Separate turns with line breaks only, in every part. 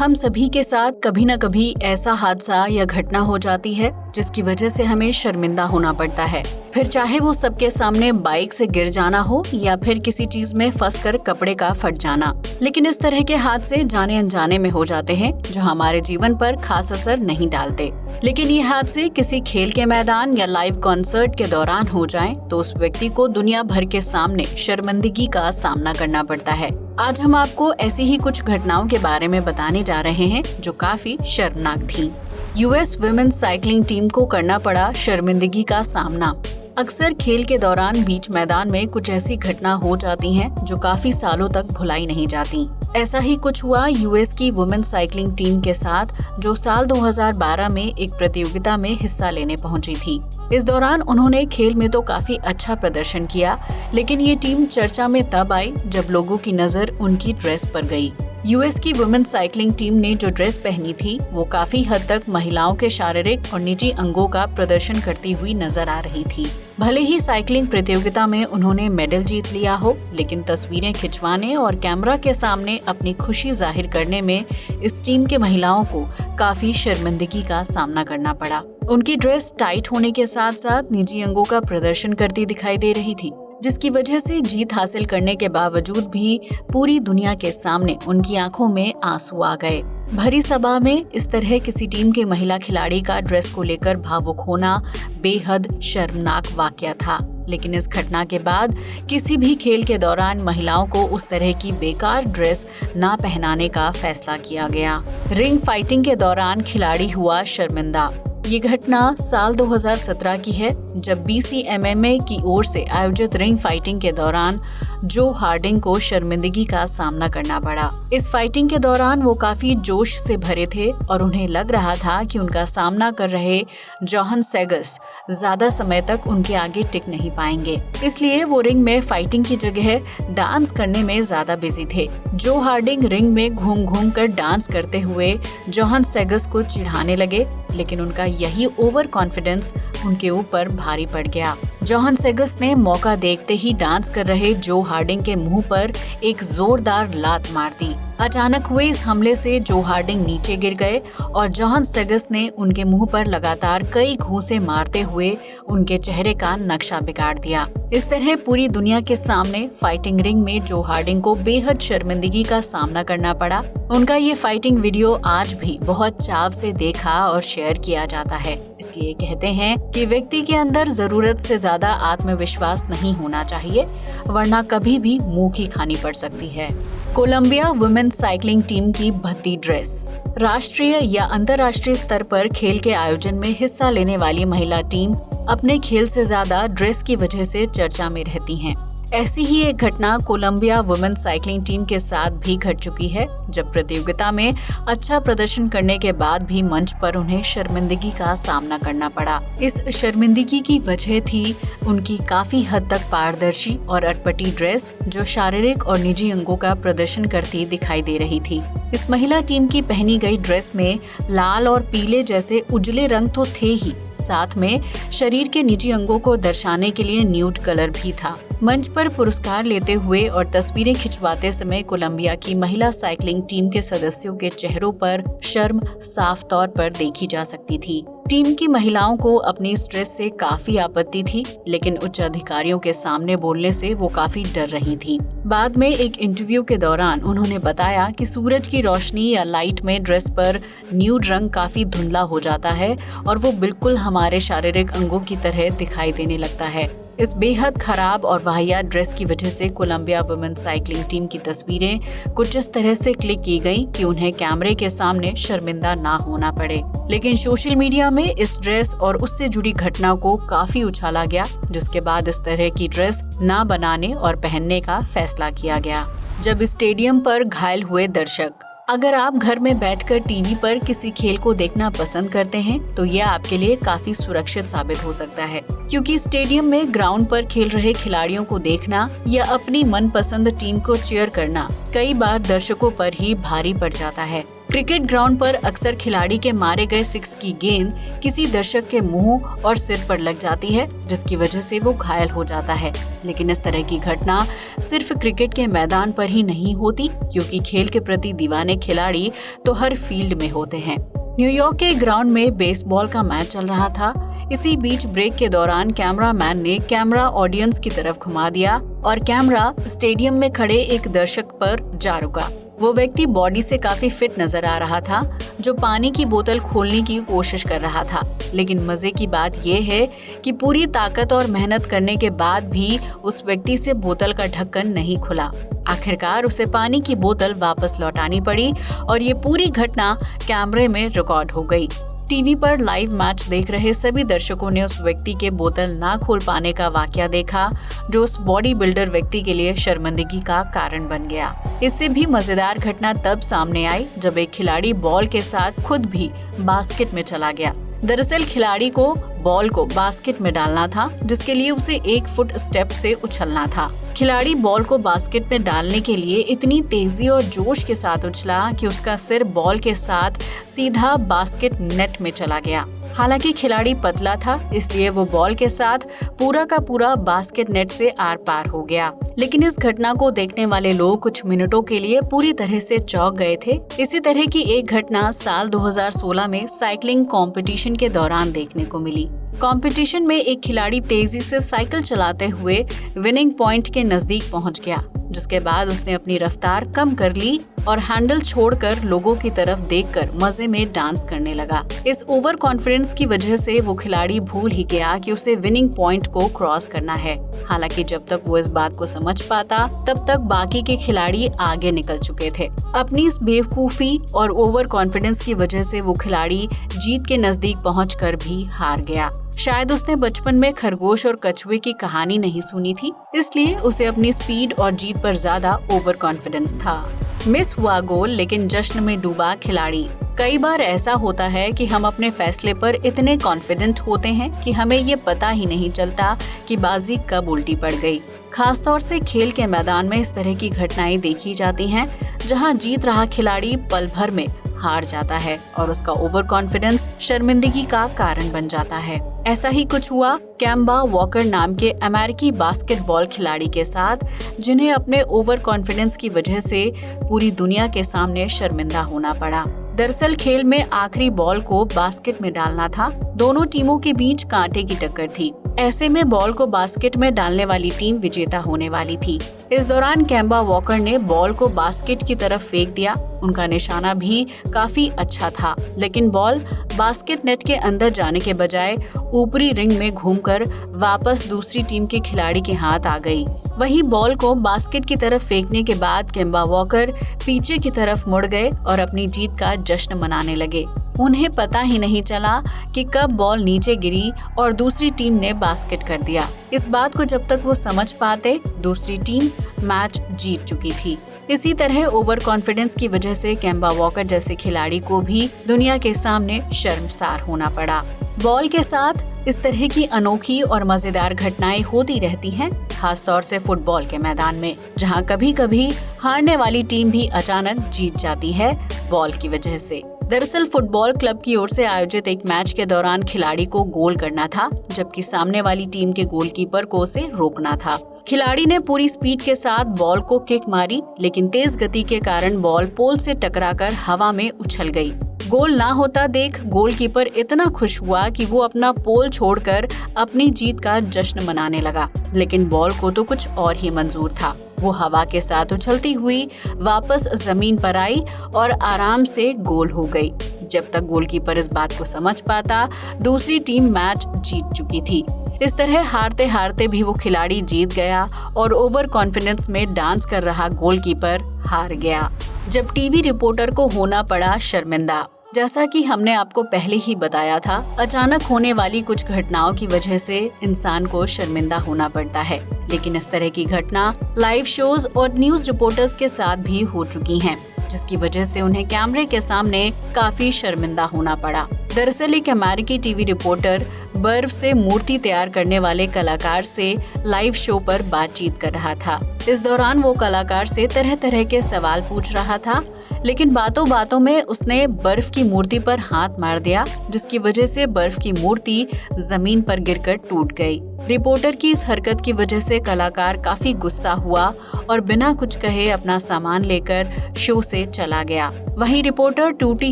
हम सभी के साथ कभी न कभी ऐसा हादसा या घटना हो जाती है जिसकी वजह से हमें शर्मिंदा होना पड़ता है। फिर चाहे वो सबके सामने बाइक से गिर जाना हो या फिर किसी चीज में फंसकर कपड़े का फट जाना। लेकिन इस तरह के हादसे जाने अनजाने में हो जाते हैं जो हमारे जीवन पर खास असर नहीं डालते। लेकिन ये हादसे किसी खेल के मैदान या लाइव कॉन्सर्ट के दौरान हो जाएं तो उस व्यक्ति को दुनिया भर के सामने शर्मिंदगी का सामना करना पड़ता है। आज हम आपको ऐसी ही कुछ घटनाओं के बारे में बताने जा रहे हैं जो काफी शर्मनाक थी। यूएस वुमेन्स साइकिलिंग टीम को करना पड़ा शर्मिंदगी का सामना। अक्सर खेल के दौरान बीच मैदान में कुछ ऐसी घटना हो जाती हैं जो काफी सालों तक भुलाई नहीं जाती। ऐसा ही कुछ हुआ यूएस की वुमेन्स साइकिलिंग टीम के साथ, जो साल 2012 में एक प्रतियोगिता में हिस्सा लेने पहुंची थी। इस दौरान उन्होंने खेल में तो काफी अच्छा प्रदर्शन किया, लेकिन ये टीम चर्चा में तब आई जब लोगों की नजर उनकी ड्रेस पर गई। यूएस की वुमेन्स साइकिलिंग टीम ने जो ड्रेस पहनी थी वो काफी हद तक महिलाओं के शारीरिक और निजी अंगों का प्रदर्शन करती हुई नजर आ रही थी। भले ही साइकिलिंग प्रतियोगिता में उन्होंने मेडल जीत लिया हो, लेकिन तस्वीरें खिंचवाने और कैमरा के सामने अपनी खुशी जाहिर करने में इस टीम के महिलाओं को काफी शर्मिंदगी का सामना करना पड़ा। उनकी ड्रेस टाइट होने के साथ साथ निजी अंगों का प्रदर्शन करती दिखाई दे रही थी, जिसकी वजह से जीत हासिल करने के बावजूद भी पूरी दुनिया के सामने उनकी आंखों में आंसू आ गए। भरी सभा में इस तरह किसी टीम के महिला खिलाड़ी का ड्रेस को लेकर भावुक होना बेहद शर्मनाक वाकया था। लेकिन इस घटना के बाद किसी भी खेल के दौरान महिलाओं को उस तरह की बेकार ड्रेस ना पहनाने का फैसला किया गया। रिंग फाइटिंग के दौरान खिलाड़ी हुआ शर्मिंदा। ये घटना साल 2017 की है, जब BCMMA की ओर से आयोजित रिंग फाइटिंग के दौरान जो हार्डिंग को शर्मिंदगी का सामना करना पड़ा। इस फाइटिंग के दौरान वो काफी जोश से भरे थे और उन्हें लग रहा था कि उनका सामना कर रहे जोहन सेगस ज्यादा समय तक उनके आगे टिक नहीं पाएंगे। इसलिए वो रिंग में फाइटिंग की जगह डांस करने में ज्यादा बिजी थे। जो हार्डिंग रिंग में घूम घूम कर डांस करते हुए जोहन सेगस को चिढ़ाने लगे, लेकिन उनका यही ओवर कॉन्फिडेंस उनके ऊपर भारी पड़ गया। जोहन सेगस ने मौका देखते ही डांस कर रहे जो हार्डिंग के मुंह पर एक जोरदार लात मार दी। अचानक हुए इस हमले से जो हार्डिंग नीचे गिर गए और जोहन सेगस ने उनके मुंह पर लगातार कई घूंसे मारते हुए उनके चेहरे का नक्शा बिगाड़ दिया। इस तरह पूरी दुनिया के सामने फाइटिंग रिंग में जो हार्डिंग को बेहद शर्मिंदगी का सामना करना पड़ा। उनका ये फाइटिंग वीडियो आज भी बहुत चाव से देखा और शेयर किया जाता है। इसलिए कहते हैं कि व्यक्ति के अंदर जरूरत से ज्यादा आत्मविश्वास नहीं होना चाहिए, वरना कभी भी मुंह की खानी पड़ सकती है। कोलंबिया वुमेन्स साइकिलिंग टीम की भद्दी ड्रेस। राष्ट्रीय या अंतर्राष्ट्रीय स्तर पर खेल के आयोजन में हिस्सा लेने वाली महिला टीम अपने खेल से ज्यादा ड्रेस की वजह से चर्चा में रहती हैं। ऐसी ही एक घटना कोलंबिया वुमेन्स साइकिलिंग टीम के साथ भी घट चुकी है, जब प्रतियोगिता में अच्छा प्रदर्शन करने के बाद भी मंच पर उन्हें शर्मिंदगी का सामना करना पड़ा। इस शर्मिंदगी की वजह थी उनकी काफी हद तक पारदर्शी और अटपटी ड्रेस, जो शारीरिक और निजी अंगों का प्रदर्शन करती दिखाई दे रही थी। इस महिला टीम की पहनी गई ड्रेस में लाल और पीले जैसे उजले रंग तो थे ही, साथ में शरीर के निजी अंगों को दर्शाने के लिए न्यूड कलर भी था। मंच पर पुरस्कार लेते हुए और तस्वीरें खिंचवाते समय कोलंबिया की महिला साइकिलिंग टीम के सदस्यों के चेहरों पर शर्म साफ तौर पर देखी जा सकती थी। टीम की महिलाओं को अपनी स्ट्रेस से काफी आपत्ति थी, लेकिन उच्च अधिकारियों के सामने बोलने से वो काफी डर रही थी। बाद में एक इंटरव्यू के दौरान उन्होंने बताया कि सूरज की रोशनी या लाइट में ड्रेस पर न्यूड रंग काफी धुंधला हो जाता है और वो बिल्कुल हमारे शारीरिक अंगों की तरह दिखाई देने लगता है। इस बेहद खराब और वाहियात ड्रेस की वजह से कोलंबिया वुमेन्स साइकिलिंग टीम की तस्वीरें कुछ इस तरह से क्लिक की गई कि उन्हें कैमरे के सामने शर्मिंदा ना होना पड़े। लेकिन सोशल मीडिया में इस ड्रेस और उससे जुड़ी घटना को काफी उछाला गया, जिसके बाद इस तरह की ड्रेस ना बनाने और पहनने का फैसला किया गया। जब स्टेडियम पर घायल हुए दर्शक। अगर आप घर में बैठकर टीवी पर किसी खेल को देखना पसंद करते हैं तो यह आपके लिए काफी सुरक्षित साबित हो सकता है, क्योंकि स्टेडियम में ग्राउंड पर खेल रहे खिलाड़ियों को देखना या अपनी मनपसंद टीम को चीयर करना कई बार दर्शकों पर ही भारी पड़ जाता है। क्रिकेट ग्राउंड पर अक्सर खिलाड़ी के मारे गए सिक्स की गेंद किसी दर्शक के मुंह और सिर पर लग जाती है, जिसकी वजह से वो घायल हो जाता है। लेकिन इस तरह की घटना सिर्फ क्रिकेट के मैदान पर ही नहीं होती, क्योंकि खेल के प्रति दीवाने खिलाड़ी तो हर फील्ड में होते हैं। न्यूयॉर्क के ग्राउंड में बेसबॉल का मैच चल रहा था। इसी बीच ब्रेक के दौरान कैमरामैन ने कैमरा ऑडियंस की तरफ घुमा दिया और कैमरा स्टेडियम में खड़े एक दर्शक पर जा रुका। वो व्यक्ति बॉडी से काफी फिट नजर आ रहा था, जो पानी की बोतल खोलने की कोशिश कर रहा था। लेकिन मजे की बात यह है कि पूरी ताकत और मेहनत करने के बाद भी उस व्यक्ति से बोतल का ढक्कन नहीं खुला। आखिरकार उसे पानी की बोतल वापस लौटानी पड़ी और ये पूरी घटना कैमरे में रिकॉर्ड हो गई। टीवी पर लाइव मैच देख रहे सभी दर्शकों ने उस व्यक्ति के बोतल ना खोल पाने का वाकया देखा, जो उस बॉडी बिल्डर व्यक्ति के लिए शर्मिंदगी का कारण बन गया। इससे भी मजेदार घटना तब सामने आई जब एक खिलाड़ी बॉल के साथ खुद भी बास्केट में चला गया। दरअसल खिलाड़ी को बॉल को बास्केट में डालना था, जिसके लिए उसे 1 फुट स्टेप से उछलना था। खिलाड़ी बॉल को बास्केट में डालने के लिए इतनी तेजी और जोश के साथ उछला कि उसका सिर बॉल के साथ सीधा बास्केट नेट में चला गया। हालांकि खिलाड़ी पतला था, इसलिए वो बॉल के साथ पूरा का पूरा बास्केट नेट से आर पार हो गया। लेकिन इस घटना को देखने वाले लोग कुछ मिनटों के लिए पूरी तरह से चौंक गए थे। इसी तरह की एक घटना साल 2016 में साइकिलिंग कंपटीशन के दौरान देखने को मिली। कंपटीशन में एक खिलाड़ी तेजी से साइकिल चलाते हुए विनिंग पॉइंट के नजदीक पहुंच गया, जिसके बाद उसने अपनी रफ्तार कम कर ली और हैंडल छोड़कर लोगों की तरफ देखकर मजे में डांस करने लगा। इस ओवर कॉन्फिडेंस की वजह से वो खिलाड़ी भूल ही गया कि उसे विनिंग पॉइंट को क्रॉस करना है। हालांकि जब तक वो इस बात को समझ पाता, तब तक बाकी के खिलाड़ी आगे निकल चुके थे। अपनी इस बेवकूफी और ओवर कॉन्फिडेंस की वजह से वो खिलाड़ी जीत के नजदीक पहुंचकर भी हार गया। शायद उसने बचपन में खरगोश और कछुए की कहानी नहीं सुनी थी, इसलिए उसे अपनी स्पीड और जीत पर ज्यादा ओवर कॉन्फिडेंस था। मिस हुआ गोल, लेकिन जश्न में डूबा खिलाड़ी। कई बार ऐसा होता है कि हम अपने फैसले पर इतने कॉन्फिडेंट होते हैं कि हमें ये पता ही नहीं चलता कि बाजी कब उल्टी पड़ गई। खासतौर से खेल के मैदान में इस तरह की घटनाएं देखी जाती हैं, जहां जीत रहा खिलाड़ी पल भर में हार जाता है और उसका ओवर कॉन्फिडेंस शर्मिंदगी का कारण बन जाता है। ऐसा ही कुछ हुआ कैम्बा वॉकर नाम के अमेरिकी बास्केटबॉल खिलाड़ी के साथ, जिन्हें अपने ओवर कॉन्फिडेंस की वजह से पूरी दुनिया के सामने शर्मिंदा होना पड़ा। दरअसल खेल में आखिरी बॉल को बास्केट में डालना था। दोनों टीमों के बीच कांटे की टक्कर थी। ऐसे में बॉल को बास्केट में डालने वाली टीम विजेता होने वाली थी। इस दौरान कैम्बा वॉकर ने बॉल को बास्केट की तरफ फेंक दिया। उनका निशाना भी काफी अच्छा था, लेकिन बॉल बास्केट नेट के अंदर जाने के बजाय ऊपरी रिंग में घूमकर वापस दूसरी टीम के खिलाड़ी के हाथ आ गई। वही बॉल को बास्केट की तरफ फेंकने के बाद कैम्बा वॉकर पीछे की तरफ मुड़ गए और अपनी जीत का जश्न मनाने लगे। उन्हें पता ही नहीं चला कि कब बॉल नीचे गिरी और दूसरी टीम ने बास्केट कर दिया। इस बात को जब तक वो समझ पाते, दूसरी टीम मैच जीत चुकी थी। इसी तरह ओवर कॉन्फिडेंस की वजह से कैम्बा वॉकर जैसे खिलाड़ी को भी दुनिया के सामने शर्मसार होना पड़ा। बॉल के साथ इस तरह की अनोखी और मजेदार घटनाएं होती रहती हैं, खासतौर से फुटबॉल के मैदान में, जहां कभी कभी हारने वाली टीम भी अचानक जीत जाती है बॉल की वजह से। दरअसल फुटबॉल क्लब की ओर से आयोजित एक मैच के दौरान खिलाड़ी को गोल करना था, जबकि सामने वाली टीम के गोलकीपर को उसे रोकना था। खिलाड़ी ने पूरी स्पीड के साथ बॉल को किक मारी, लेकिन तेज गति के कारण बॉल पोल से टकराकर हवा में उछल गई। गोल ना होता देख गोलकीपर इतना खुश हुआ कि वो अपना पोल छोड़कर अपनी जीत का जश्न मनाने लगा, लेकिन बॉल को तो कुछ और ही मंजूर था। वो हवा के साथ उछलती हुई वापस जमीन पर आई और आराम से गोल हो गई। जब तक गोलकीपर इस बात को समझ पाता, दूसरी टीम मैच जीत चुकी थी। इस तरह हारते हारते भी वो खिलाड़ी जीत गया और ओवर कॉन्फिडेंस में डांस कर रहा गोलकीपर हार गया, जब टीवी रिपोर्टर को होना पड़ा शर्मिंदा। जैसा कि हमने आपको पहले ही बताया था, अचानक होने वाली कुछ घटनाओं की वजह से इंसान को शर्मिंदा होना पड़ता है, लेकिन इस तरह की घटना लाइव शोज और न्यूज रिपोर्टर्स के साथ भी हो चुकी हैं, जिसकी वजह से उन्हें कैमरे के सामने काफी शर्मिंदा होना पड़ा। दरअसल एक अमेरिकी टीवी रिपोर्टर बर्फ से मूर्ति तैयार करने वाले कलाकार से लाइव शो पर बातचीत कर रहा था। इस दौरान वो कलाकार से तरह तरह के सवाल पूछ रहा था। लेकिन बातों बातों में उसने बर्फ की मूर्ति पर हाथ मार दिया, जिसकी वजह से बर्फ की मूर्ति जमीन पर गिरकर टूट गई। रिपोर्टर की इस हरकत की वजह से कलाकार काफी गुस्सा हुआ और बिना कुछ कहे अपना सामान लेकर शो से चला गया। वहीं रिपोर्टर टूटी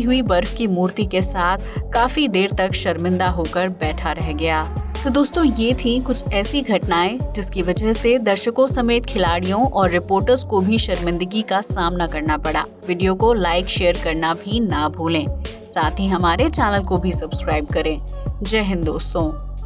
हुई बर्फ की मूर्ति के साथ काफी देर तक शर्मिंदा होकर बैठा रह गया। तो दोस्तों, ये थी कुछ ऐसी घटनाएं जिसकी वजह से दर्शकों समेत खिलाड़ियों और रिपोर्टर्स को भी शर्मिंदगी का सामना करना पड़ा। वीडियो को लाइक शेयर करना भी ना भूलें। साथ ही हमारे चैनल को भी सब्सक्राइब करें। जय हिंद दोस्तों।